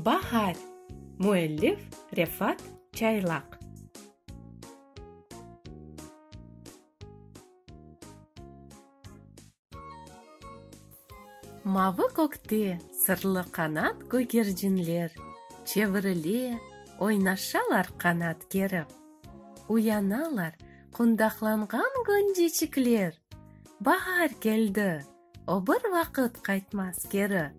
Bahar. Müellif Refat Çaylak. Мавы көкте сырлы канат көгержінлер, чевіріле, ойнашалар канат керіп. Уяналар құндақланған гөнжечіклер. Bahar келді, обыр вақыт қайтмас кері.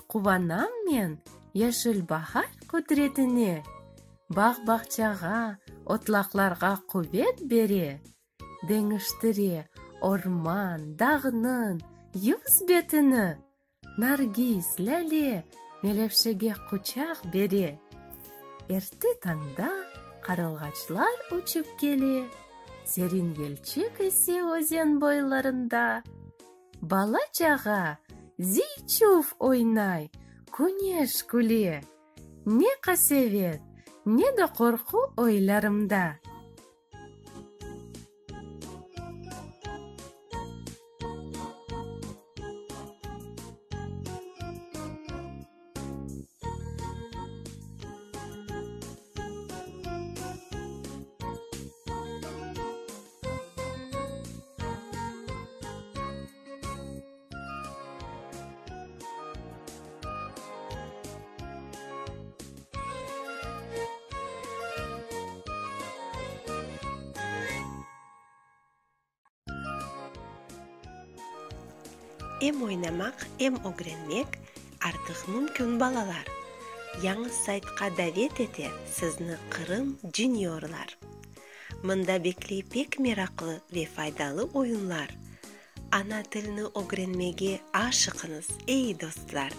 Қубанам мен яшыл bahar құдіретіне, бақ-бақчаға, отлақларға құвет бере, деңіштіре, орман, дағынын, юз бетіні, наргиз, ләле, мелепшеге құчақ бере. Ерте таңда қарылғачлар ұчып келе, серин елчік есе өзен бойларында. Бала чаға зичув ойнай, күнеш күле. Не қасевет, не де қорқу ойларымда. Hem oynamak, hem öğrenmek artık mümkün balalar. Yanı saytqa davet ete sizni Qırım Juniorlar. Mında bekli pek meraklı ve faydalı oyunlar. Ana tilini öğrenmege aşıqınız ey dostlar.